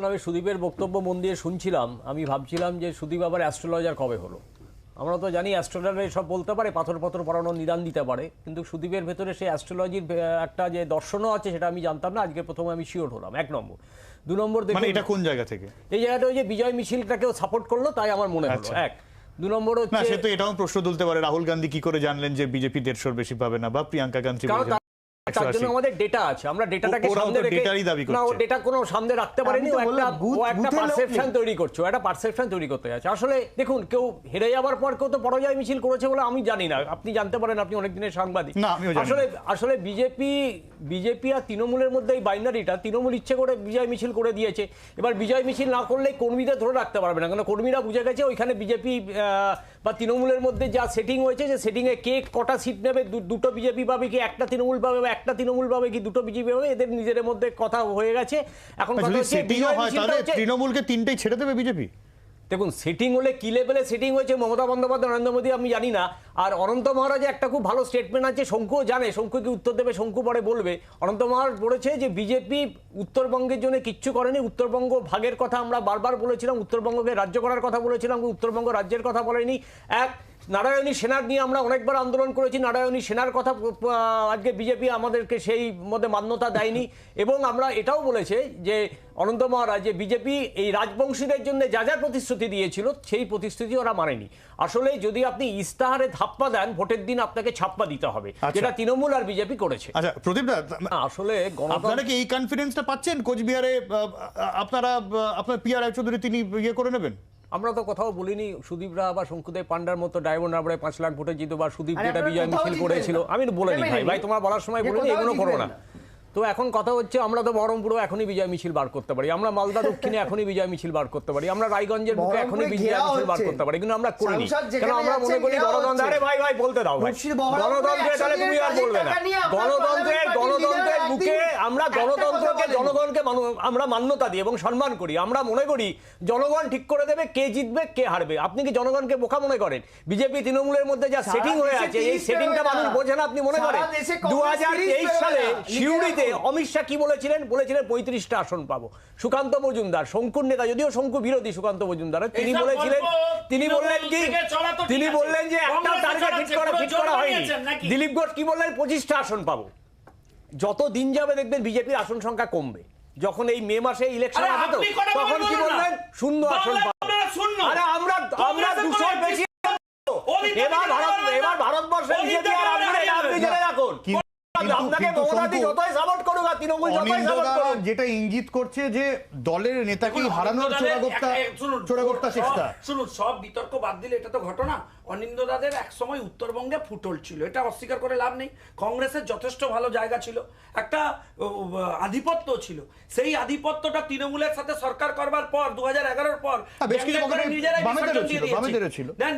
আমি সুদীপের বক্তব্য মন দিয়ে শুনছিলাম, আমি ভাবছিলাম যে সুদীপ আবার অ্যাস্ট্রোলজার কবে হলো। আমরা তো জানি অ্যাস্ট্রোলজার সব বলতে পারে, পাথর পাথর পড়ানো নিদান দিতে পারে, কিন্তু সুদীপের ভেতরে সেই অ্যাস্ট্রোলজির একটা যে দর্শনও আছে সেটা আমি জানতাম না। আজকে প্রথমে আমি শিওর হলাম। এক নম্বর। দু নম্বর, দেখুন এটা কোন জায়গা থেকে এই জায়গাটা ওই যে বিজয় মিছিলটাকেও সাপোর্ট করলো, তাই আমার মনে হলো। এক। দু নম্বর হচ্ছে, সে তো এটাও প্রশ্ন তুলতে পারে, রাহুল গান্ধী কি করে জানলেন যে বিজেপি 150-র বেশি পাবে না, বা প্রিয়াঙ্কা গান্ধী তার জন্য আমাদের ডেটা আছে, আমরা ডেটাটাকে সামনে রেখে না, ও ডেটা কোনো সামনে রাখতে পারেনি, ও একটা পারসেপশন তৈরি করছে, একটা পারসেপশন তৈরি করতে যাচ্ছে। আসলে দেখুন, কেউ হেরে যাওয়ার পর কেউ তো পরাজয় মিছিল করেছে বলে আমি জানি না, আপনি জানতে পারেন, আপনি অনেক দিনের সাংবাদিক। আসলে বিজেপি আর তৃণমূলের মধ্যে এই বাইনারিটা, তৃণমূল ইচ্ছে করে বিজয় মিছিল করে দিয়েছে। এবার বিজয় মিছিল না করলে কর্মীদের ধরে রাখতে পারবে না, কারণ কর্মীরা বুঝে গেছে ওইখানে বিজেপি বা তৃণমূলের মধ্যে যা সেটিং হয়েছে, যে সেটিংয়ে কে কটা সিট নেবে, দুটো বিজেপি পাবে কি একটা তৃণমূল পাবে, বা একটা তৃণমূল পাবে কি দুটো বিজেপি পাবে, এদের নিজেদের মধ্যে কথা হয়ে গেছে। এখন তৃণমূলকে তিনটেই ছেড়ে দেবে বিজেপি। দেখুন, সেটিং হলে কি লেভেলে সেটিং হয়েছে মমতা বন্দ্যোপাধ্যায়, নরেন্দ্র মোদী, আমি জানি না। আর অনন্ত মহারাজের একটা খুব ভালো স্টেটমেন্ট আছে, শঙ্কুও জানে, শঙ্কু কি উত্তর দেবে শঙ্কু পরে বলবে। অনন্ত মহারাজ বলেছে যে বিজেপি উত্তরবঙ্গের জন্য কিচ্ছু করেনি, উত্তরবঙ্গ ভাগের কথা আমরা বারবার বলেছিলাম, উত্তরবঙ্গকে রাজ্য করার কথা বলেছিলাম, উত্তরবঙ্গ রাজ্যের কথা বলেনি। এক, নারায়ণী সেনার নিয়ে আমরা অনেকবার আন্দোলন করেছি, নারায়ণী সেনার কথা আজকে বিজেপি আমাদেরকে সেই মধ্যে মান্যতা দেয়নি। এবং আমরা এটাও বলেছে যে অনন্ত মহারাজ, যে বিজেপি এই রাজবংশীদের জন্য যা যা প্রতিশ্রুতি দিয়েছিল সেই প্রতিশ্রুতি ওরা মানেনি। আসলে যদি আপনি ইস্তাহারে ধাপ্পা দেন, ভোটের দিন আপনাকে ছাপ্পা দিতে হবে, যেটা তৃণমূল আর বিজেপি করেছে। আচ্ছা প্রদীপ দা, আসলে আপনারা কি এই কনফিডেন্সটা পাচ্ছেন কোচবিহারে আপনারা আপনার পিআর রায়চৌধুরী তিনি ইয়ে করে নেবেন? আমরা তো কোথাও বলিনি সুদীপরা বা শঙ্কুদেব পান্ডার মতো ডায়মন্ড হারবারে 5 লাখ ভোটে জিতো, বা সুদীপ যেটা বিজয় মিছিল করেছিল, আমি বলিনি ভাই, তোমার বলার সময় বলিনি, এগুলো করো না। তো এখন কথা হচ্ছে, আমরা তো বহরমপুরও এখনই বিজয় মিছিল বার করতে পারি, আমরা মালদা দক্ষিণে এখনই বিজয় মিছিল বার করতে পারি, আমরা রায়গঞ্জের বুকে এখনই বিজয় মিছিল বার করতে পারি, কিন্তু আমরা করিনি। কেন? আমরা মনে করি গণতন্ত্র, আরে ভাই বলতে দাও ভাই, গণতন্ত্রের তাহলে তুমি আর বলবে না, গণতন্ত্রের বুকে আমরা গণতন্ত্রকে, জনগণকে আমরা মান্যতা দিই এবং সম্মান করি। আমরা মনে করি জনগণ ঠিক করে দেবে কে জিতবে কে হারবে। আপনি কি জনগণকে বোকা মনে করেন? বিজেপি তৃণমূলের মধ্যে যা সেটিং হয়ে আছে, এই সেটিংটা মানুষ বোঝে না, আপনি মনে করেন? 2023 সালে সিউড়িতে অমিত শাহ কি বলেছিলেন? 35টা আসন পাবো। সুকান্ত মজুমদার, শঙ্কুর নেতা, যদিও শঙ্কু বিরোধী সুকান্ত মজুমদার, তিনি বলেছিলেন, তিনি বললেন যে একটা টার্গেট ফিট করা হয়নি। দিলীপ ঘোষ কি বললেন? 25টা আসন পাবো। যত দিন যাবে দেখবেন বিজেপির আসন সংখ্যা কমবে। যখন এই মে মাসে ইলেকশন হবে তো তখন কি বললেন? 0 আসন পাবো। আরে আমরা 200 বেশি। এবার ভারতবর্ষে বিজেপি আর আপনি জেনে রাখুন, যেটা ইঙ্গিত করছে যে দলের নেতাকে হারানোর চোরাগোপ্তা চেষ্টা। শুনুন, সব বিতর্ক বাদ দিলে এটা তো ঘটনা। অনিন্দ্য দাদের এক সময় উত্তরবঙ্গে ফুটল ছিল, এটা অস্বীকার করে লাভ নেই। কংগ্রেসের যথেষ্ট ভালো জায়গা ছিল, একটা আধিপত্য ছিল। সেই আধিপত্যটা তৃণমূলের সাথে সরকার করবার পর 2011-র পর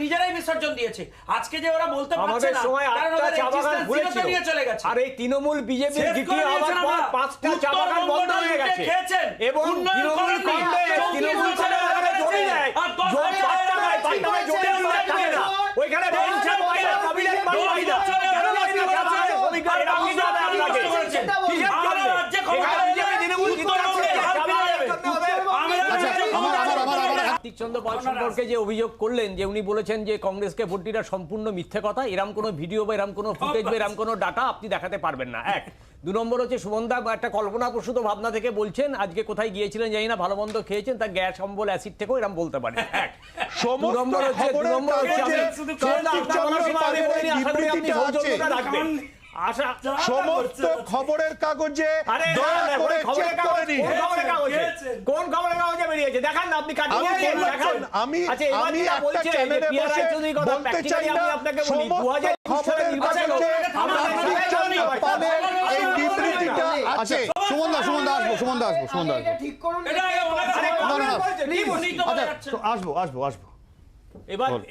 নিজেরাই বিসর্জন দিয়েছে। আজকে যে ওরা বলতে পারছে না, কারণ ওরা এক্সিস্টেন্স নিয়ে চলে গেছে। আর এই তৃণমূল বিজেপি জিতে আবার 5টা চা বাগান বন্ধ হয়ে গেছে এবং তৃণমূল কংগ্রেস তৃণমূল ছেড়ে ওখানে জড়িয়ে যায়, জোট পাট্টা জোটে থাকে না, ওইখানে পেনশন পাই না, কাবিনেট পাই না, কেন আপনি ছাত্রদের ভূমিকা এটা বুঝতে হবে আপনাকে। হিসেব করবে এখানে বিজেপি তৃণমূল জিতে আছে, চন্দ্র পাল সম্পর্কে যে অভিযোগ করলেন, যে উনি বলেছেন যে কংগ্রেসকে ভোট দিটা সম্পূর্ণ মিথ্যে কথা, এরকম কোনো ভিডিও বা এরকম কোনো ফুটেজ বা এরকম কোনো ডাটা আপনি দেখাতে পারবেন না। এক। 2 নম্বর হচ্ছে, সুমনদা একটা কল্পনাপ্রসূত ভাবনা থেকে বলছেন, আজকে কোথায় গিয়েছিলেন জানি না, ভালো মন্দ খেয়েছেন, তার গ্যাস অম্বল অ্যাসিড থেকেও এরকম বলতে পারেন। এক। 2 নম্বর হচ্ছে রাখবেন সমস্ত খবরের কাগজে কোন খবরের কাগজে বেরিয়েছে দেখান না, আপনি কাটিয়ে আমি একটা চ্যানেলে বসে বলতে চাই না, সমস্ত খবরের কাগজে এই বিবৃতিটা আছে। সুমন দা আসবো ঠিক করুন, আসবো।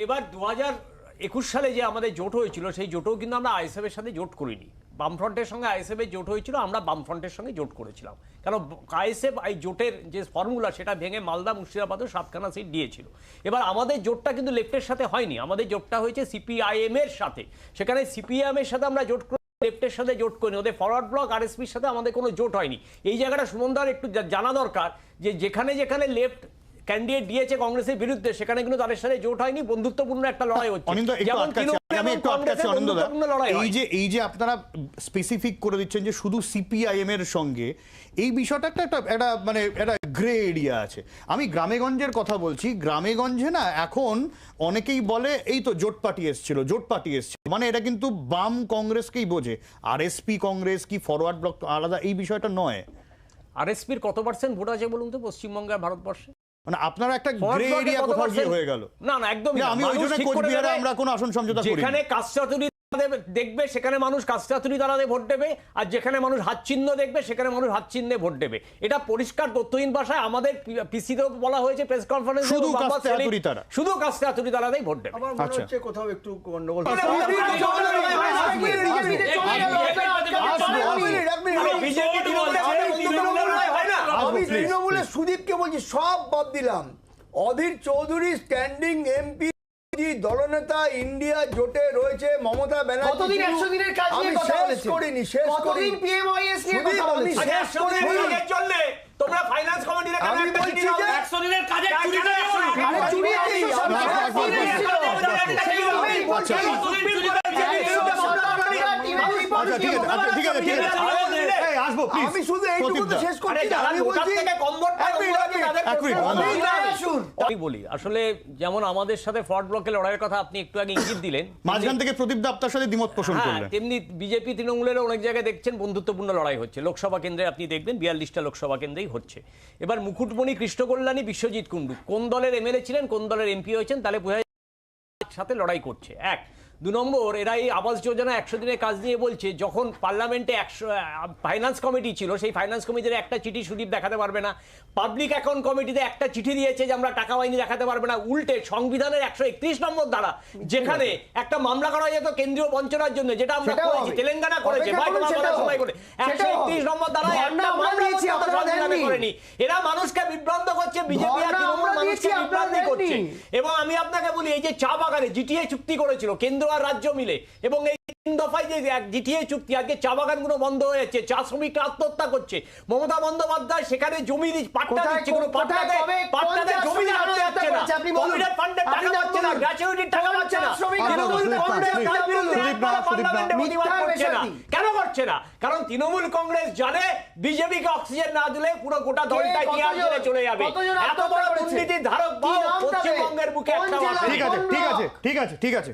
এবার 2021 সালে যে আমাদের জোট হয়েছিল, সেই জোটও কিন্তু আমরা আইএসএফ এর সাথে জোট করিনি। বামফ্রন্টের সঙ্গে আইএসএফ এর জোট হয়েছিল, আমরা বামফ্রন্টের সঙ্গে জোট করেছিলাম, কারণ আইএসএফ এই জোটের যে ফর্মুলা সেটা ভেঙে মালদা মুর্শিদাবাদও 7খানা সিট দিয়েছিল। এবার আমাদের জোটটা কিন্তু লেফটের সাথে হয়নি, আমাদের জোটটা হয়েছে সিপিআইএম এর সাথে। সেখানে সিপিআইএম এর সাথে আমরা জোট লেফটের সাথে জোট করিনি, ওদের ফরওয়ার্ড ব্লক আরএসপির সাথে আমাদের কোনো জোট হয়নি। এই জায়গাটা সুমনদার একটু জানা দরকার যে যেখানে যেখানে লেফট ক্যান্ডিডেট দিয়েছে কংগ্রেসের বিরুদ্ধে সেখানে কিন্তু তাদের সাথে জোট হয়নি, বন্ধুত্বপূর্ণ একটা লড়াই হচ্ছে। এই যে আপনারা স্পেসিফিক করে দিচ্ছেন যে শুধু সিপিআইএম এর সঙ্গে, এই বিষয়টা একটা মানে একটা গ্রে এরিয়া আছে। আমি গ্রামেগঞ্জের কথা বলছি, গ্রামেগঞ্জে না এখন অনেকেই বলে এই তো জোট পার্টি এসেছিল, মানে এটা কিন্তু বাম কংগ্রেসকেই বোঝে, আরএসপি কংগ্রেস কি ফরওয়ার্ড ব্লক আলাদা, এই বিষয়টা নয়। আরএসপির কত পার্সেন্ট ভোট আছে বলুন তো পশ্চিমবঙ্গে আর ভারতবর্ষে? মানে আপনারা একটা গ্রে এরিয়া কোথাও গিয়ে হয়ে গেল। না না, একদমই আমি ওই জন্য কোচবিহারে আমরা কোনো আসন সমঝোতা করি, যেখানে কাস্টাতুরি দেখবে সেখানে মানুষ কাস্টাতুরি দ্বারাতে ভোট দেবে, আর যেখানে মানুষ হাত চিহ্ন দেখবে সেখানে মানুষ হাত চিহ্নে ভোট দেবে। এটা পরিষ্কার তথ্যহীন ভাষায় আমাদের পিসিতেও বলা হয়েছে প্রেস কনফারেন্সে, শুধু কাস্টাতুরি তারা, শুধু কাস্টাতুরি দ্বারাতেই ভোট দেবে। আমার মনে হচ্ছে কোথাও একটু গন্ডগোল। আমি তৃণমূলের সুদীপকে বলছি, সব বাদ দিলাম, অধীর চৌধুরী স্ট্যান্ডিং এমপি দলনেতা ইন্ডিয়া জোটে রয়েছে, মমতা ব্যানার্জি কতদিন 100 দিনের কাজ নিয়ে কথা বলেছেন? কতদিন PMIS নিয়ে কথা বলেছেন? 100 দিনের জন্য তোমরা ফাইন্যান্স কমিটিতে কেন একটা চিঠি দাও? 100 দিনের কাজে চুরি করে আরে চুরি আছে, আমি শুধু এইটুকু তো শেষ করছি না, আমি বলছি আমি বলি আসলে যেমন আমাদের সাথে ফরওয়ার্ড ব্লকের লড়াইয়ের কথা আপনি একটু আগে ইঙ্গিত দিলেন, মাঝখান থেকে প্রদীপ দা আপনার সাথে দ্বিমত পোষণ করলেন, তেমনি বিজেপি তৃণমূলের অনেক জায়গায় দেখছেন বন্ধুত্বপূর্ণ লড়াই হচ্ছে। লোকসভা কেন্দ্রে আপনি দেখবেন 42টা লোকসভা কেন্দ্রেই হচ্ছে। এবার মুকুটমণি, কৃষ্ণ কল্যাণী, বিশ্বজিৎ কুন্ডু কোন দলের এমএলএ ছিলেন, কোন দলের এমপি হয়েছেন, তাহলে বোঝা যায় সাথে লড়াই করছে। এক, 2 নম্বর, এরা এই আবাস যোজনা 100 দিনের কাজ নিয়ে বলছে, যখন পার্লামেন্টে ফাইন্যান্স কমিটি ছিল সেই ফাইন্যান্স কমিটির একটা চিঠি সুদীপ দেখাতে পারবে না, পাবলিক অ্যাকাউন্ট কমিটিতে একটা চিঠি দিয়েছে যে আমরা টাকা বাহিনী দেখাতে পারবে না, উল্টে সংবিধানের 131 নম্বর দ্বারা যেখানে একটা মামলা করা যেত কেন্দ্রীয় বঞ্চনার জন্য, যেটা আমরা করেছি, তেলেঙ্গানা করেছে, ভাই তোমার কথা সময় করে 131 নম্বর দ্বারা একটা মামলা করেনি। এরা মানুষকে বিভ্রান্ত করছে, বিজেপি আর তৃণমূল মানুষকে বিভ্রান্ত করছে। এবং আমি আপনাকে বলি, এই যে চা বাগানে জিটিএ চুক্তি করেছিল কেন্দ্র আর রাজ্য মিলে, এবং এই 3 দফায় যে জিটিএ চুক্তি, আজকে চা বাগানগুলো বন্ধ হয়ে যাচ্ছে, চা শ্রমিকরা আত্মহত্যা করছে, মমতা বন্দ্যোপাধ্যায় সেখানে জমি পাট্টা দিচ্ছে, কোনো পাট্টাতে জমি দেখানো যাচ্ছে না, কোভিডের ফান্ডের টাকা পাচ্ছে না, গ্র্যাচুইটির টাকা পাচ্ছে না, তৃণমূল কংগ্রেস তার বিরুদ্ধে একবারও পার্লামেন্টে প্রতিবাদ করছে না। কেন করছে না? কারণ তৃণমূল কংগ্রেস জানে বিজেপিকে অক্সিজেন না দিলে পুরো গোটা দলটাই টিআর জেলে চলে যাবে। এত বড় দুর্নীতির ধারক পশ্চিমবঙ্গের বুকে একটা ঠিক আছে